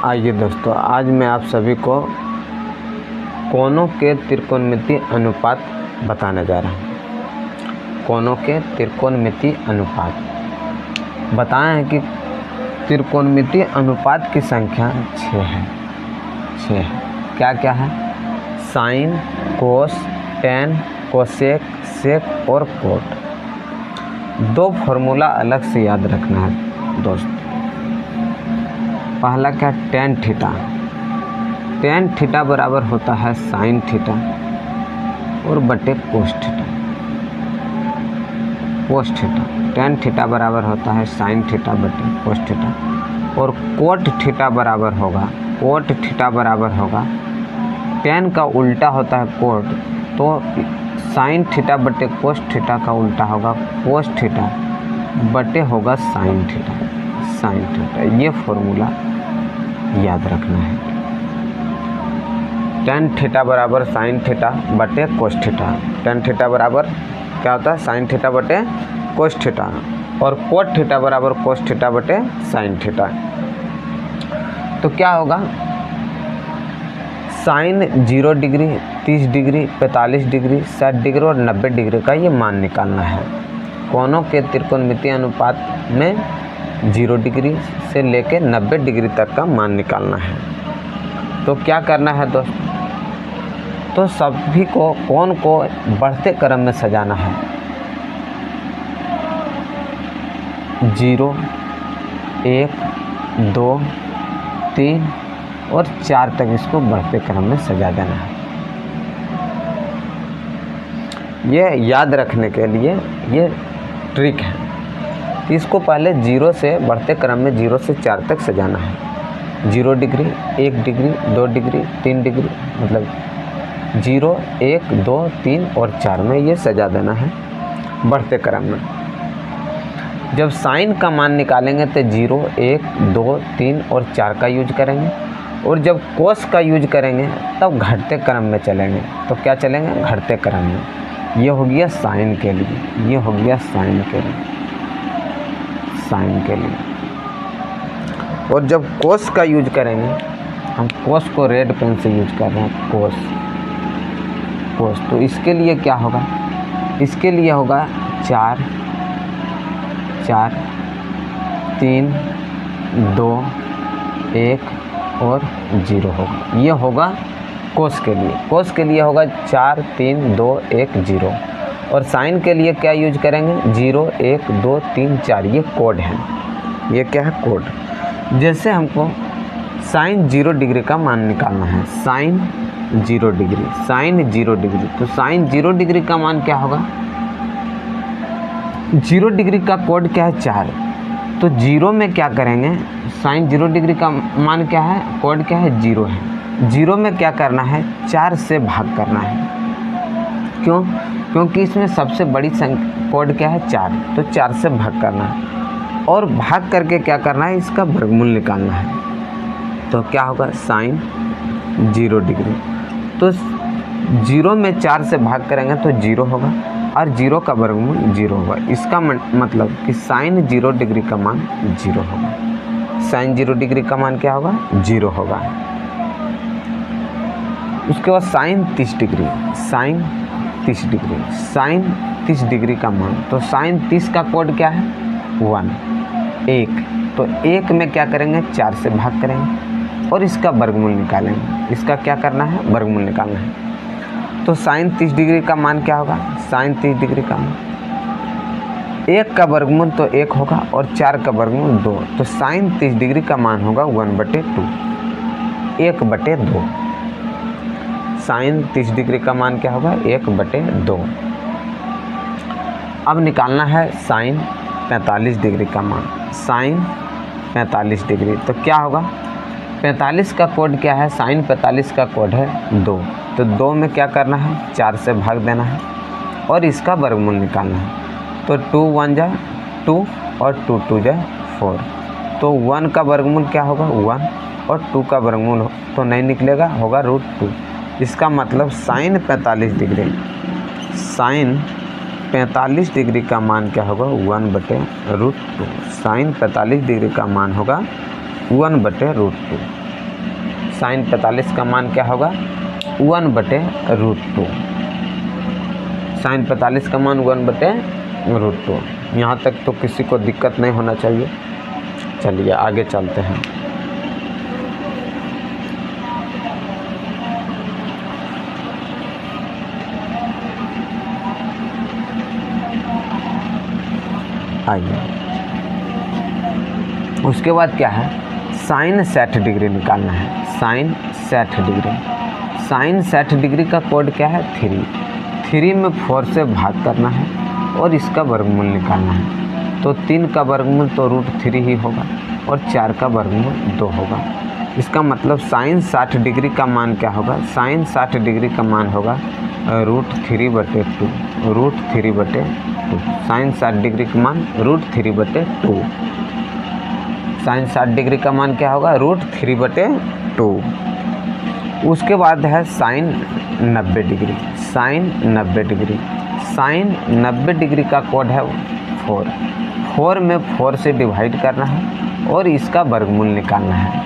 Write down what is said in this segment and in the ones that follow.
आइए दोस्तों, आज मैं आप सभी को कोनों के त्रिकोणमितीय अनुपात बताने जा रहा हूँ। कोनों के त्रिकोणमितीय अनुपात बताएं हैं कि त्रिकोणमितीय अनुपात की संख्या 6 है। 6 है। क्या क्या है? साइन, कोस, टेन, कोसेक, सेक और कोट। 2 फॉर्मूला अलग से याद रखना है दोस्त। पहला क्या? Tan theta. टेन थीटा बराबर होता है साइन थीटा और बटे cos theta. Cos theta, tan theta बराबर होता है साइन थीटा बटे कोस थीटा। और कोट थीटा बराबर होगा, कोट थीटा बराबर होगा, टेन का उल्टा होता है कोट, तो साइन थीटा बटे कोस थीटा का उल्टा होगा कोस थीटा बटे होगा साइन थीटा। साइन थीटा, ये फॉर्मूला याद रखना है। टेन थीटा बराबर साइन थीटा बटे कोस थीटा। टेन थीटा बराबर क्या होता है? साइन थीटा बटे कोस थीटा। और कोट थीटा बराबर कोस थीटा बटे साइन थीटा। तो क्या होगा? Sine 0 degree, 30 degree, 45 degree, 60 degree और 90 डिग्री का ये मान निकालना है। कोनों के त्रिकोणमितीय अनुपात में 0 डिग्री से लेकर 90 डिग्री तक का मान निकालना है। तो क्या करना है दोस्त? तो सभी को कोण को बढ़ते क्रम में सजाना है। 0, 1, 2, 3 और 4 तक इसको बढ़ते क्रम में सजा देना है। ये याद रखने के लिए ये ट्रिक है। इसको पहले 0 से बढ़ते क्रम में 0 से 4 तक सजाना है। 0 डिग्री, 1 डिग्री, 2 डिग्री, 3 डिग्री, मतलब 0, 1, 2, 3 और 4 में ये सजा देना है बढ़ते क्रम में। जब साइन का मान निकालेंगे तो 0, 1, 2, 3 और 4 का यूज करेंगे। और जब कोस का यूज करेंगे तब घटते क्रम में चलेंगे। तो क्या चलेंगे? घटते क्रम में। ये हो गया साइन के लिए, ये हो गया साइन के लिए, साइन के लिए। और जब कोस का यूज करेंगे, हम कोस को रेड पेन से यूज कर रहे हैं, कोस कोस, तो इसके लिए क्या होगा? इसके लिए होगा 4, 4, 3, 2, 1 और 0 होगा। ये होगा कोस के लिए। कोस के लिए होगा 4, 3, 2, 1, 0। और साइन के लिए क्या यूज करेंगे? 0, 1, 2, 3, 4। ये कोड है। ये क्या है? कोड। जैसे हमको साइन 0 डिग्री का मान निकालना है, साइन 0 डिग्री, साइन 0 डिग्री, तो साइन 0 डिग्री का मान क्या होगा? 0 डिग्री का कोड क्या है? 4। तो 0 में क्या करेंगे? साइन 0 डिग्री का मान क्या है? कोड क्या है? 0 है। 0 में क्या करना है? 4 से भाग करना है। क्यों? क्योंकि इसमें सबसे बड़ी संख्या कोड क्या है? 4। तो 4 से भाग करना है। और भाग करके क्या करना है? इसका वर्गमूल निकालना है। तो क्या होगा? Sine 0 degree. तो 0 में 4 से भाग करेंगे तो 0 होगा और 0 का वर्गमूल 0 होगा। इसका मतलब कि साइन 0 डिग्री का मान 0 होगा। साइन 0 डिग्री का मान क्या होगा? 0 होगा। उसके बाद sine 30 degree, sine 30 degree, sine 30 degree का मान, तो साइन 30 का कोड क्या है? 1, 1। तो 1 में क्या करेंगे? 4 से भाग करेंगे और इसका वर्गमूल निकालेंगे। इसका क्या करना है? वर्गमूल निकालना है। तो साइन 30 डिग्री का मान क्या होगा? साइन 30 डिग्री का मान 1 का वर्गमूल तो 1 होगा और 4 का वर्गमूल 2। तो साइन 30 डिग्री का मान होगा 1/2, 1/2। साइन 30 डिग्री का मान क्या होगा? 1/2। अब निकालना है साइन 45 डिग्री का मान, साइन 45 डिग्री। तो क्या होगा? 45 का कोड क्या है? साइन 45 का कोड है 2। तो 2 में क्या करना है? 4 से भाग देना है और इसका वर्गमूल निकालना है। तो 2 1 जा 2 और 2 2 जा 4। तो 1 का वर्गमूल क्या होगा? 1 और 2 का वर्गमूल तो नहीं निकलेगा, होगा √2। इसका मतलब साइन 45 डिग्री, साइन 45 डिग्री का मान क्या होगा? 1/√2। साइन 45 डिग्री का मान होगा 1/√2। साइन 45 का मान क्या होगा 1/√2। साइन 45 का मान 1/√2। यहाँ तक तो किसी को दिक्कत नहीं होना चाहिए। चलिए आगे चलते हैं। आइए, उसके बाद क्या है, साइन 60 डिग्री निकालना है। साइन 60 डिग्री, साइन 60 डिग्री का कोड क्या है 3 में 4 से भाग करना है और इसका वर्गमूल निकालना है। तो 3 का वर्गमूल तो √3 ही होगा और 4 का वर्गमूल 2 होगा। इसका मतलब साइन 60 डिग्री का मान क्या होगा, साइन 60 डिग्री का मान होगा √3/2। √3/2 साइन 60 डिग्री का मान √3/2। साइन 60 डिग्री का मान क्या होगा √3/2। उसके बाद है sine 90 degree. Sine 90 degree, sine 90 degree का कोड है 4 में 4 से डिवाइड करना है और इसका वर्गमूल निकालना है।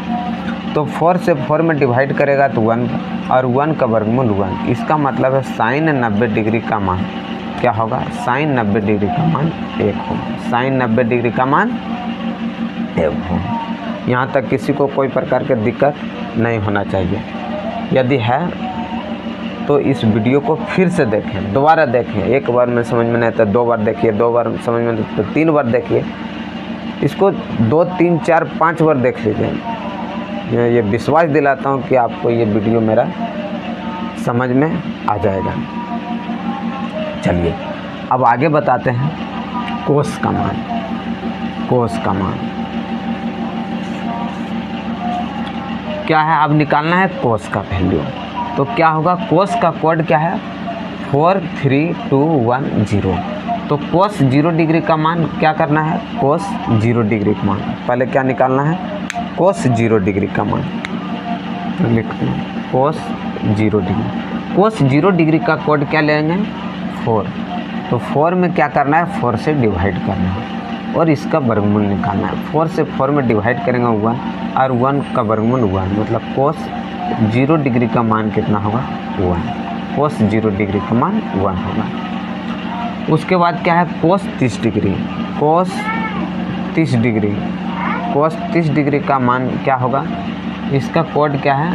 तो 4 से 4 में डिवाइड करेगा तो 1 और 1 का वर्गमूल 1। इसका मतलब है साइन 90 डिग्री का मान क्या होगा, साइन 90 डिग्री का मान 1 होगा। साइन 90 डिग्री का मान 1 होगा। यहाँ तक किसी को कोई प्रकार की दिक्कत नहीं होना चाहिए। यदि है तो इस वीडियो को फिर से देखें, दोबारा देखें। एक बार में समझ में नहीं आता 2 बार देखिए, 2 बार समझ में नहीं तो 3 बार देखिए। इसको 2, 3, 4, 5 बार देख लीजिए। ये विश्वास दिलाता हूँ कि आपको ये वीडियो मेरा समझ में आ जाएगा। चलिए अब आगे बताते हैं कोस का मान। कोस का मान क्या है, अब निकालना है कोस का वैल्यू। तो क्या होगा, कोस का कोड क्या है 43210। तो कोस 0 डिग्री का मान क्या करना है, कोस 0 डिग्री का मान पहले क्या निकालना है, कोस 0 डिग्री का मान लिखते हैं। कोस 0 डिग्री, कोस 0 डिग्री का कोड क्या लेंगे 4। तो 4 में क्या करना है 4 से डिवाइड करना है और इसका वर्गमूल निकालना है। 4 से 4 में डिवाइड करेंगे 1 और 1 का वर्गमूल 1। मतलब कोस 0 डिग्री का मान कितना होगा 1। कोस 0 डिग्री का मान 1 होगा। उसके बाद क्या है कोस 30 डिग्री। कोस 30 डिग्री, कोस 30 डिग्री का मान क्या होगा, इसका कोड क्या है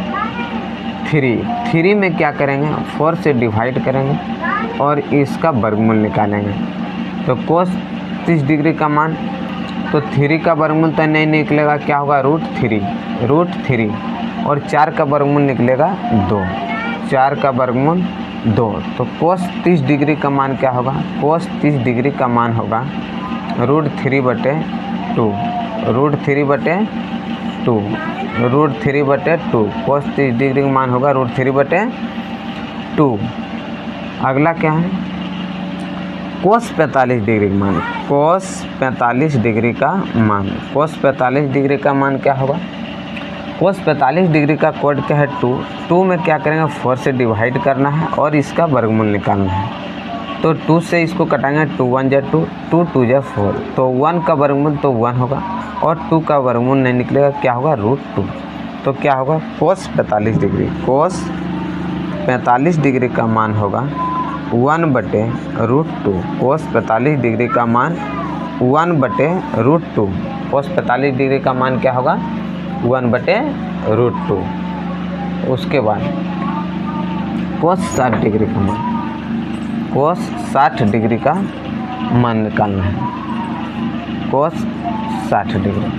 3 में क्या करेंगे 4 से डिवाइड करेंगे और इसका वर्गमूल निकालेंगे। तो कोस 30 डिग्री का मान, तो 3 का वर्गमूल तो नहीं निकलेगा, क्या होगा √3 और 4 का वर्गमूल निकलेगा 2। 4 का वर्गमूल 2। तो कोस 30 डिग्री का मान क्या होगा, कोस 30 डिग्री का मान होगा √3/2। √3/2 √3/2 कोस 30 डिग्री का मान होगा √3/2। अगला क्या है कोस 45 डिग्री का मान। कोस 45 डिग्री का मान, कोस 45 डिग्री का मान क्या होगा, कोस 45 डिग्री का कोड क्या है 2 में क्या करेंगे 4 से डिवाइड करना है और इसका वर्गमूल निकालना है। तो 2 से इसको कटाएंगे 2 1 जा 2, 2 2 जा 4। तो 1 का वर्गमूल तो 1 होगा और 2 का वर्गमूल नहीं निकलेगा, क्या होगा √2। तो क्या होगा कोस 45 डिग्री, कोस 45 डिग्री का मान होगा 1/√2। कोस 45 डिग्री का मान 1/√2। कोस 45 डिग्री का मान क्या होगा 1/√2। उसके बाद कोस 60 डिग्री का मान, कोस 60 डिग्री का मान निकालना है। कोस 60 डिग्री,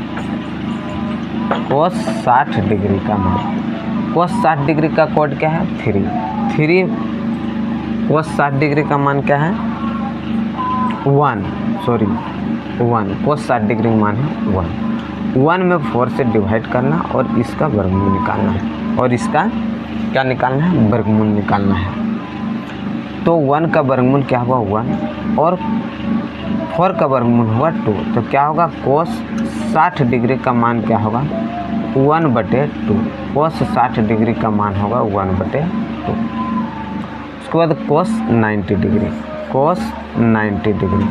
कोस 60 डिग्री का मान, कोस 60 डिग्री का कोड क्या है 3। कोस 60 डिग्री का मान क्या है 1। कोस 60 डिग्री का मान है 1 में 4 से डिवाइड करना और इसका वर्गमूल निकालना है और इसका क्या निकालना है वर्गमूल निकालना है। तो 1 का वर्गमूल क्या होगा 1 और 4 का वर्गमूल होगा 2। तो क्या होगा कोस 60 डिग्री का मान क्या होगा 1/2। कोस 60 डिग्री का मान होगा 1/2। उसके बाद कोस 90 डिग्री, कोस 90 डिग्री,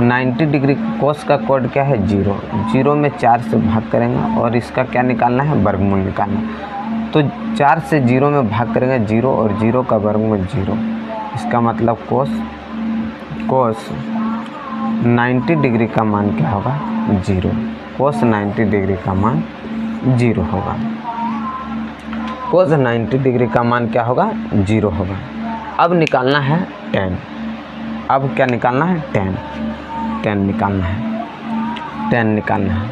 90 डिग्री कोस का कोड क्या है 0 में 4 से भाग करेंगे और इसका क्या निकालना है वर्गमूल निकालना। तो 4 से 0 में भाग करेंगे 0 और 0 का वर्गमूल 0। इसका मतलब कोस 90 डिग्री का मान क्या होगा 0। कोस 90 डिग्री का मान 0 होगा। कोस 90 डिग्री का मान क्या होगा 0 होगा। अब निकालना है tan। अब क्या निकालना है tan निकालना है, tan निकालना है।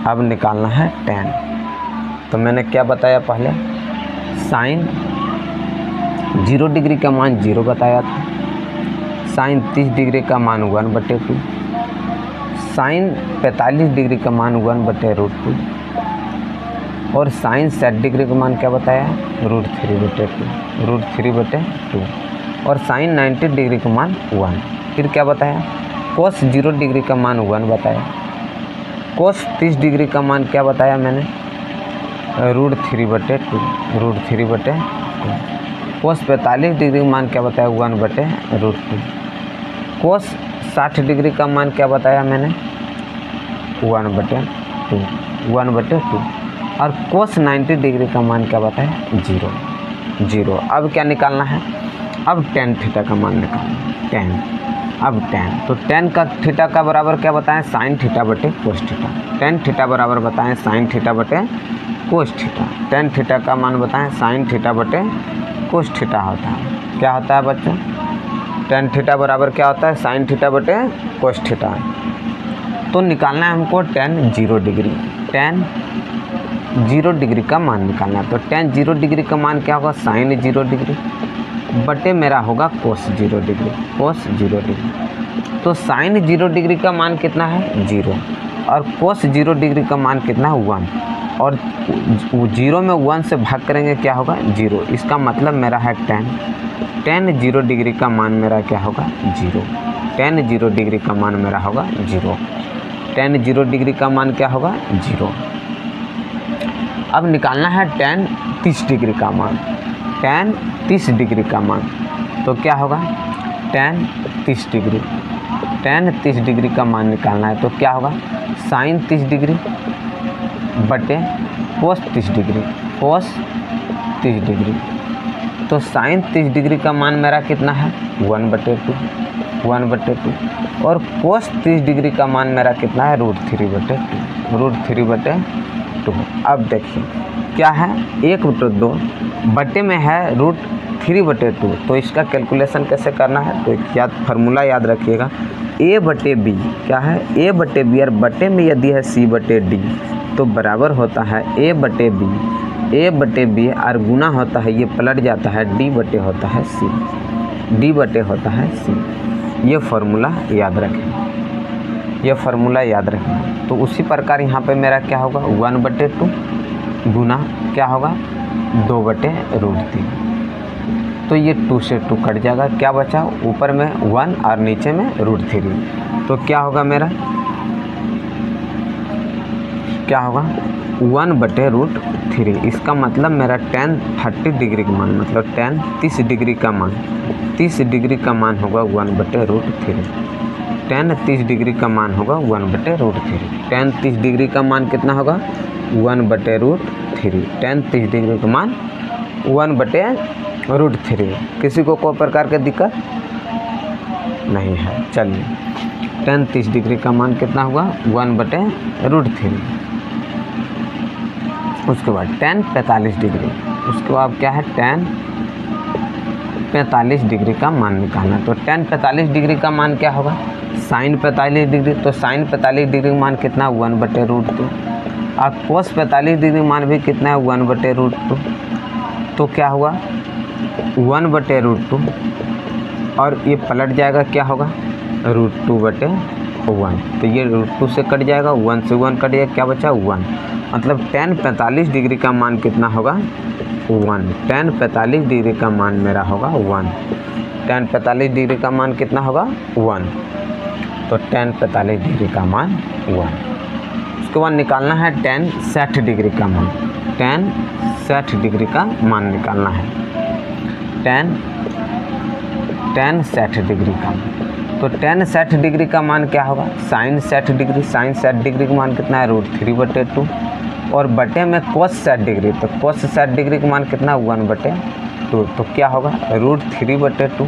अब निकालना है tan। तो मैंने क्या बताया पहले, साइन 0 डिग्री का मान 0 बताया था, साइन 30 डिग्री का मान 1/2, साइन 45 डिग्री का मान 1/√2 और साइन 60 डिग्री का मान क्या बताया √3/2 और साइन 90 डिग्री का मान 1। फिर क्या बताया, कोस 0 डिग्री का मान 1 बताया, कोस 30 डिग्री का मान क्या बताया मैंने √3/2 कोस 45 डिग्री का मान क्या बताया 1/√2, कोस 60 डिग्री का मान क्या बताया मैंने 1/2 और कोस 90 डिग्री का मान क्या बताया 0। अब क्या निकालना है, अब tan थीटा का मान निकालना है। अब tan, तो tan का थीटा का बराबर क्या बताएं साइन थीटा बटे कोस थीटा। tan थीटा बराबर बताएं साइन थीटा बटे कोस थीटा। tan थीटा का मान बताएं साइन थीटा बटे कोस थीटा होता है। क्या होता है बच्चों, tan थीटा बराबर क्या होता है साइन थीटा बटे कोस थीटा। तो निकालना है हमको tan 0 डिग्री। tan 0 डिग्री का मान निकालना है। तो tan 0 डिग्री का मान क्या होगा साइन 0 डिग्री बटे मेरा होगा कोस 0 डिग्री। तो साइन 0 डिग्री का मान कितना है 0 और कोस 0 डिग्री का मान कितना है 1 और 0 में 1 से भाग करेंगे क्या होगा 0। इसका मतलब मेरा है tan 0 डिग्री का मान मेरा क्या होगा 0। tan 0 डिग्री का मान मेरा होगा 0। tan 0 डिग्री का मान क्या होगा 0। अब निकालना है tan 30 डिग्री का मान। tan 30 डिग्री का मान तो क्या होगा tan 30 डिग्री का मान निकालना है। तो क्या होगा साइन 30 डिग्री बटे कोस 30 डिग्री। तो साइन 30 डिग्री का मान मेरा कितना है 1/2 और कोस 30 डिग्री का मान मेरा कितना है √3/2। अब देखिए क्या है 1/2 बटे में है √3/2। तो इसका कैलकुलेशन कैसे करना है, तो फार्मूला याद रखिएगा a/b क्या है a/b और बटे में यदि है c/d तो बराबर होता है a/b और गुना होता है ये पलट जाता है d बटे होता है c। ये फार्मूला याद रखें। तो उसी प्रकार यहाँ पे मेरा क्या होगा 1/2 गुना क्या होगा 2/√3। तो ये 2 से 2 कट जाएगा, क्या बचा ऊपर में 1 और नीचे में √3। तो क्या होगा मेरा 1/√3। इसका मतलब मेरा tan 30 डिग्री का मान मतलब tan 30 डिग्री का मान होगा 1/√3। tan 30 डिग्री का मान होगा 1/√3। tan 30 डिग्री का मान कितना होगा 1/√3। tan 30 डिग्री का मान 1/√3। किसी को कोई प्रकार की दिक्कत नहीं है। चलिए tan 30 डिग्री का मान कितना हुआ 1/√3। उसके बाद tan 45 डिग्री, उसके बाद क्या है tan 45 डिग्री का मान निकालना। तो tan 45 डिग्री का मान क्या होगा साइन 45 डिग्री। तो साइन 45 डिग्री का मान कितना 1/√2 और कोस 45 डिग्री मान भी कितना है 1/√2। तो क्या हुआ 1/√2 और ये पलट जाएगा क्या होगा √2/1। तो ये √2 से कट जाएगा 1 से 1 कट जाएगा, क्या बचा 1। मतलब tan 45 डिग्री का मान कितना होगा 1। tan 45 डिग्री का मान मेरा होगा 1। tan 45 डिग्री का मान कितना होगा 1। तो tan 45 डिग्री का मान 1। उसके बाद निकालना है tan 60 डिग्री का मान। tan 60 डिग्री का मान निकालना है tan 60 डिग्री का। तो tan 60 डिग्री का मान क्या होगा साइन 60 डिग्री। साइन 60 डिग्री का मान कितना है √3/2 और बटे में कोस 60 डिग्री, तो कोस 60 डिग्री का मान कितना 1/2, तो क्या होगा √3/2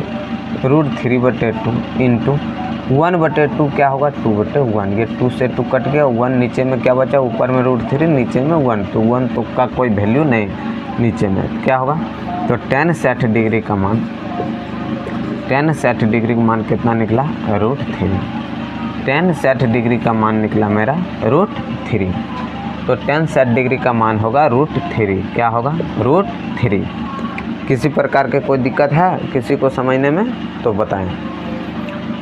इंटू 1/2 क्या होगा 2/1। ये 2 से 2 कट गया, 1 नीचे में क्या बचा, ऊपर में √3 नीचे में 1, तो 1 तो का कोई वैल्यू नहीं नीचे में, क्या होगा तो tan 60 डिग्री का मान, tan 60 डिग्री का मान कितना निकला √3। tan 60 डिग्री का मान निकला मेरा √3, तो tan 60 डिग्री का मान होगा √3, क्या होगा √3। किसी प्रकार के कोई दिक्कत है किसी को समझने में तो बताएं।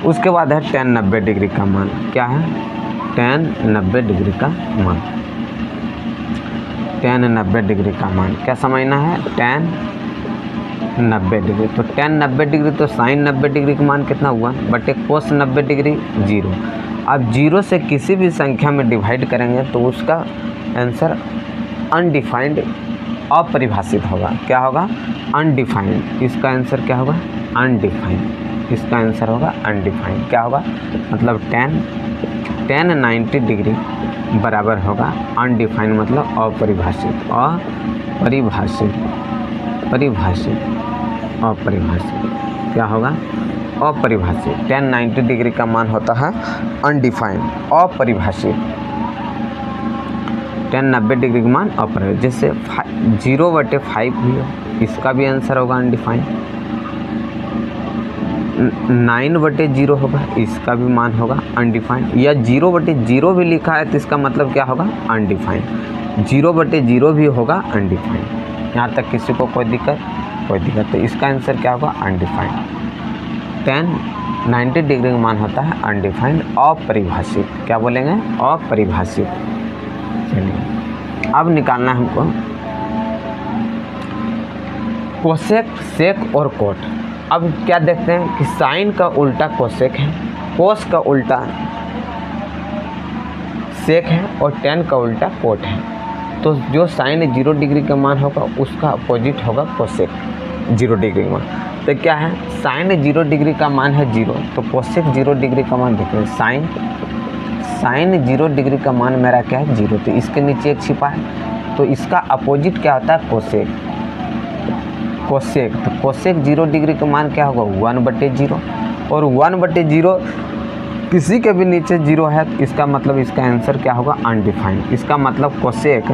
उसके बाद है tan 90 डिग्री का मान, क्या है tan 90 डिग्री का मान, tan 90 डिग्री का मान क्या समझना है tan 90 डिग्री, तो tan 90 डिग्री तो sin 90 डिग्री का मान कितना हुआ बटे cos 90 डिग्री 0। अब 0 से किसी भी संख्या में डिवाइड करेंगे तो उसका आंसर अनडिफाइंड अपरिभाषित होगा, क्या होगा अनडिफाइंड, इसका आंसर क्या होगा अनडिफाइंड, इसका आंसर होगा अनडिफाइंड, क्या होगा मतलब tan 90 डिग्री बराबर होगा अनडिफाइंड मतलब अपरिभाषित, अपरिभाषित क्या होगा अपरिभाषित। tan 90 डिग्री का मान होता है अनडिफाइंड अपरिभाषित, tan 90 डिग्री का मान अपरिभाषित। जैसे 0/5 भी हो, इसका भी आंसर होगा अनडिफाइंड। 9/0 होगा, इसका भी मान होगा अनडिफाइंड। या 0/0 भी लिखा है तो इसका मतलब क्या होगा अनडिफाइंड। 0/0 भी होगा अनडिफाइंड। यहाँ तक किसी को कोई दिक्कत तो इसका आंसर क्या होगा अनडिफाइंड। tan 90 डिग्री का मान होता है अनडिफाइंड अपरिभाषित, क्या बोलेंगे अपरिभाषित। चलिए अब निकालना है हमको कोसेक, सेक और कोट। अब क्या देखते हैं कि साइन का उल्टा कोसेक है, कोस का उल्टा सेक है और tan का उल्टा कोट है। तो जो साइन 0 डिग्री का मान होगा उसका अपोजिट होगा कोसेक 0 डिग्री का मान। तो क्या है साइन 0 डिग्री का मान है 0, तो कोसेक 0 डिग्री का मान देखिए साइन 0 डिग्री का मान मेरा क्या है 0, तो इसके नीचे एक छिपा है, तो इसका अपोजिट क्या होता है कोसेक। तो कोसेक 0 डिग्री का मान क्या होगा 1/0, और 1/0 किसी के भी नीचे 0 है तो इसका मतलब इसका आंसर क्या होगा अनडिफाइंड। इसका मतलब कोसेक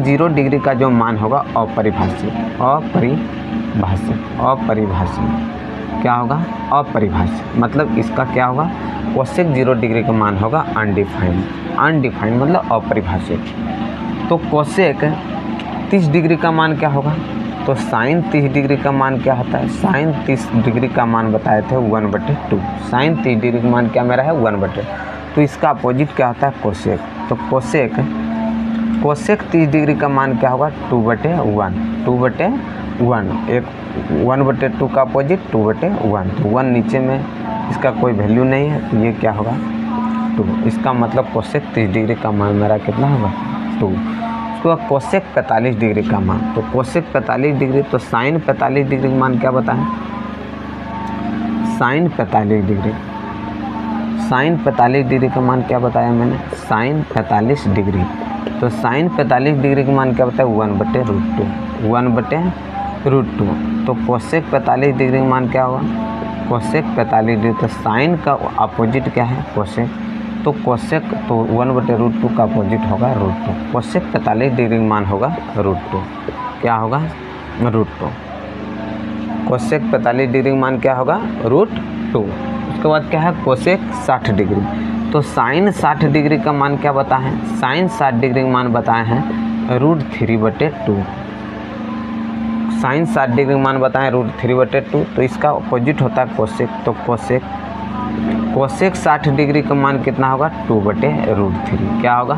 0 डिग्री का जो मान होगा अपरिभाषित, क्या होगा अपरिभाषित। मतलब इसका क्या होगा कोसेक 0 डिग्री का मान होगा अनडिफाइंड मतलब अपरिभाषित। तो कोसेक 30 डिग्री का मान क्या होगा, तो साइन 30 डिग्री का मान क्या होता है, साइन 30 डिग्री का मान बताए थे 1/2। साइन 30 डिग्री का मान क्या मेरा है 1/2, तो इसका अपोजिट क्या होता है कोसेक। तो कोसेक 30 डिग्री का मान क्या होगा 2/1, एक 1/2 का अपोजिट 2/1, तो 1 नीचे में इसका कोई वैल्यू नहीं है, तो ये क्या होगा 2। इसका मतलब कोसेक 30 डिग्री का मान मेरा कितना होगा 2। उसके बाद कोसेक 45 डिग्री का मान, तो कोसेक 45 डिग्री तो साइन 45 डिग्री का मान क्या बताएं, साइन 45 डिग्री का मान क्या बताया मैंने साइन 45 डिग्री। तो साइन 45 डिग्री का मान क्या बताया 1/√2। तो कोसेक 45 डिग्री का मान क्या होगा कोसेक 45 डिग्री, तो साइन का अपोजिट क्या है कोसेक, तो कोसेक तो 1/√2 का अपोजिट होगा √2। कोसेक 45 डिग्री का मान होगा √2, क्या होगा √2। कोसेक 45 डिग्री का मान क्या होगा √2। उसके बाद क्या है कोसेक 60 डिग्री, तो साइन 60 डिग्री का मान क्या बताए हैं, साइन 60 डिग्री का मान बताए हैं √3/2। साइन 60 डिग्री का मान बताएं √3/2, तो इसका अपोजिट होता है कोसेक। तो कोसेक 60 डिग्री का मान कितना होगा 2/√3, क्या होगा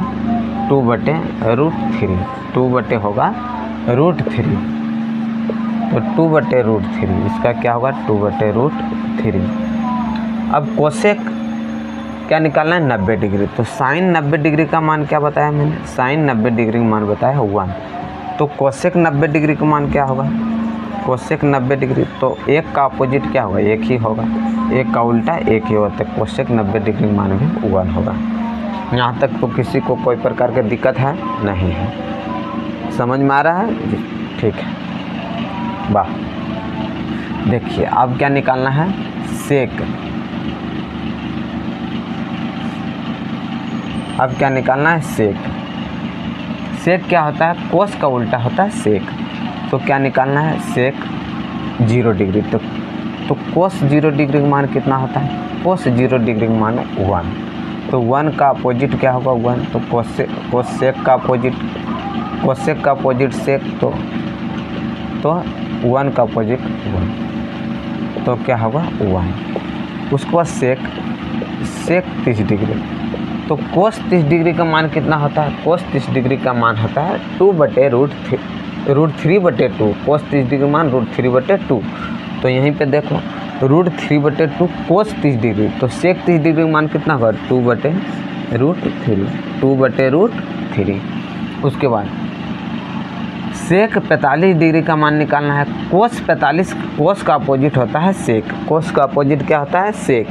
2/√3, 2 होगा √3, तो 2/√3 इसका क्या होगा 2/√3। अब कोसेक क्या निकालना है 90 डिग्री, तो साइन 90 डिग्री का मान क्या बताया मैंने, साइन 90 डिग्री का मान बताया 1। तो कोसेक 90 डिग्री का मान क्या होगा, कोसेक 90 डिग्री तो एक का अपोजिट क्या होगा एक ही होगा, एक का उल्टा एक ही होता है, कोसेक 90 डिग्री का मान भी 1 होगा। यहाँ तक तो किसी को कोई प्रकार की दिक्कत है नहीं है, समझ में आ रहा है जी? ठीक है, वाह। देखिए अब क्या निकालना है, सेक। अब क्या निकालना है, सेक। सेक क्या होता है, कोस का उल्टा होता है सेक। तो क्या निकालना है, सेक 0 डिग्री। तो कोस 0 डिग्री का मान कितना होता है, कोस 0 डिग्री का मान 1। तो 1 का अपोजिट क्या होगा, 1। तो कोसेक का अपोजिट, कोसेक का अपोजिट सेक, तो 1 का अपोजिट 1, तो क्या होगा 1। उसके बाद सेक 30 डिग्री। तो कोस 30 डिग्री का मान कितना होता है, कोस 30 डिग्री का मान होता है 2/√3/2। कोस 30 डिग्री मान √3/2। तो यहीं पे देखो √3/2 कोस 30 डिग्री। तो सेक 30 डिग्री का मान कितना होगा, 2/√3। उसके बाद सेक 45 डिग्री का मान निकालना है। कोस 45, कोस का अपोजिट होता है सेक। कोस का अपोजिट क्या होता है, सेक।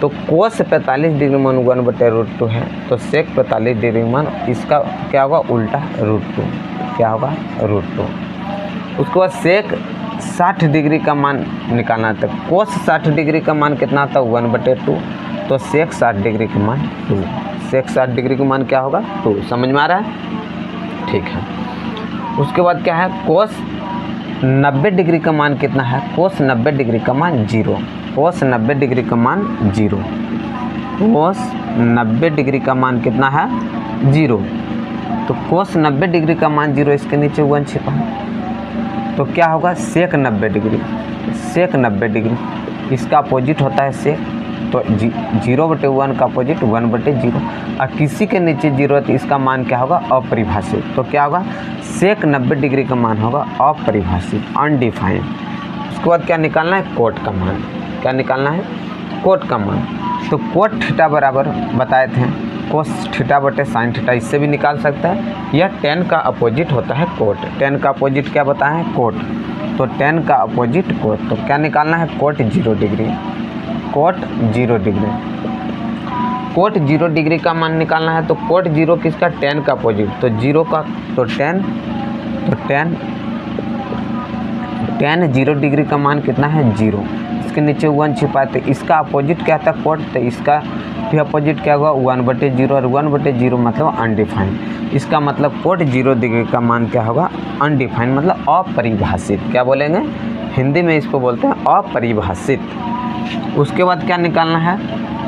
तो कोस 45 डिग्री मान 1/√2 है। तो सेक 45 डिग्री मान इसका क्या होगा, उल्टा √2, क्या होगा √2। उसके बाद सेक 60 डिग्री का मान निकालना था। कोस 60 डिग्री का मान कितना था, 1/2। तो सेक 60 डिग्री का मान 2। सेक 60 डिग्री का मान क्या होगा, 2। समझ में आ रहा है, ठीक है। उसके बाद क्या है, कोस 90 डिग्री का मान कितना है, कोस 90 डिग्री का मान 0। कोस 90 डिग्री का मान 0। कोस 90 डिग्री का मान कितना है, 0। तो कोस 90 डिग्री का मान 0, इसके नीचे 1 छिपा है। तो क्या होगा, सेक 90 डिग्री। सेक 90 डिग्री इसका अपोजिट होता है सेक। तो 0/1 का अपोजिट 1/0। और किसी के नीचे 0 है तो इसका मान क्या होगा, अपरिभाषित। तो क्या होगा, सेक 90 डिग्री का मान होगा अपरिभाषित, अनडिफाइंड। उसके बाद क्या निकालना है, कोट का मान। क्या निकालना है, कोट का मान। तो कोट थीटा बराबर बताए थे कोस थीटा/साइन थीटा, इससे भी निकाल सकता है। यह tan का अपोजिट होता है कोट। tan का अपोजिट क्या बताएं, कोट। तो tan का अपोजिट कोट। तो क्या निकालना है, cot 0 degree. Cot 0 degree, cot 0 degree का मान निकालना है। तो कोट 0 किसका, tan का अपोजिट। तो 0 का, तो tan 0 डिग्री का मान कितना है, 0। इसके नीचे 1 छिपा है। तो इसका अपोजिट क्या था, कोट। तो इसका भी अपोजिट क्या होगा, 1/0। और 1/0 मतलब अनडिफाइंड। इसका मतलब कोट 0 डिग्री का मान क्या होगा, अनडिफाइंड, मतलब अपरिभाषित। क्या बोलेंगे, हिंदी में इसको बोलते हैं अपरिभाषित। उसके बाद क्या निकालना है,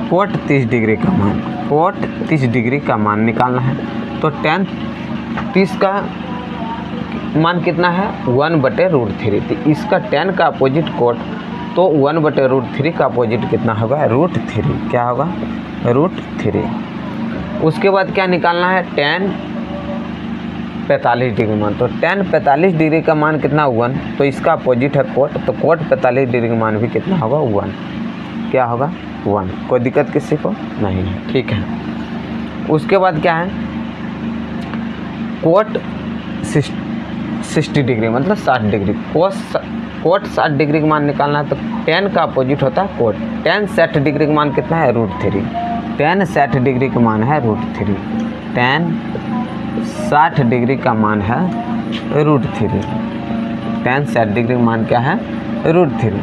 कोट 30 डिग्री का मान। कोट 30 डिग्री का मान निकालना है। तो tan 30 का मान कितना है, 1/√3। तो इसका tan का अपोजिट कोट। तो 1/√3 का अपोजिट कितना होगा, √3। क्या होगा, √3। उसके बाद क्या निकालना है, tan 45 डिग्री मान। तो tan 45 डिग्री का मान कितना, 1। तो इसका अपोजिट है कोट। तो कोट 45 डिग्री का मान भी कितना होगा, 1। क्या होगा, 1। कोई दिक्कत किसी को नहीं है, ठीक है। उसके बाद क्या है, कोट 60 डिग्री मतलब 60 डिग्री। कोट 60 डिग्री का मान निकालना है। तो tan का अपोजिट होता है कोट। tan 60 डिग्री का मान कितना है, √3। tan 60 डिग्री का मान है √3। tan 60 डिग्री का मान है √3। tan 60 डिग्री का मान क्या है, √3।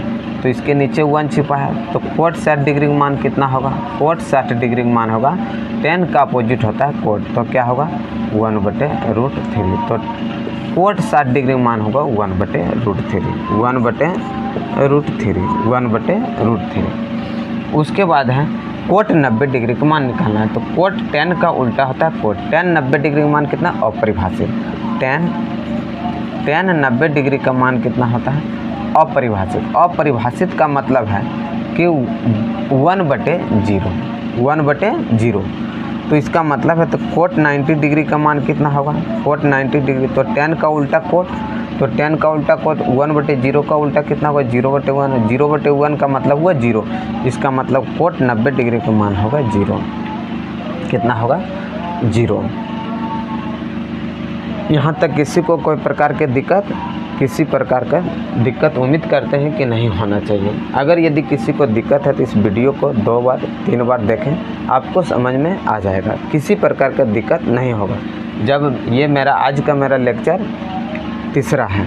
तो इसके नीचे 1 छिपा है। तो कोट 60 डिग्री का मान कितना होगा, कोट 60 डिग्री का मान होगा, tan का अपोजिट होता है कोट। तो क्या होगा, 1/√3। तो कोट 60 डिग्री का मान होगा 1/√3। 1/√3। उसके बाद है कोट 90 डिग्री का मान निकालना है। तो कोट tan का उल्टा होता है कोट। tan 90 डिग्री का मान कितना, अपरिभाषित। tan 90 डिग्री का मान कितना होता है, अपरिभाषित। अपरिभाषित का मतलब है कि 1/0। 1/0। तो इसका मतलब है, तो कोट 90 डिग्री का मान कितना होगा, कोट 90 डिग्री। तो tan का उल्टा कोट। तो tan का उल्टा कोट 1/0 का उल्टा कितना होगा, 0/1। 0/1 का मतलब हुआ 0। इसका मतलब कोट 90 डिग्री का मान होगा 0। कितना होगा, 0। यहाँ तक किसी को कोई प्रकार की दिक्कत किसी प्रकार का दिक्कत उम्मीद करते हैं कि नहीं होना चाहिए। अगर यदि किसी को दिक्कत है तो इस वीडियो को 2 बार 3 बार देखें, आपको समझ में आ जाएगा, किसी प्रकार का दिक्कत नहीं होगा। जब ये मेरा आज का मेरा लेक्चर तीसरा है,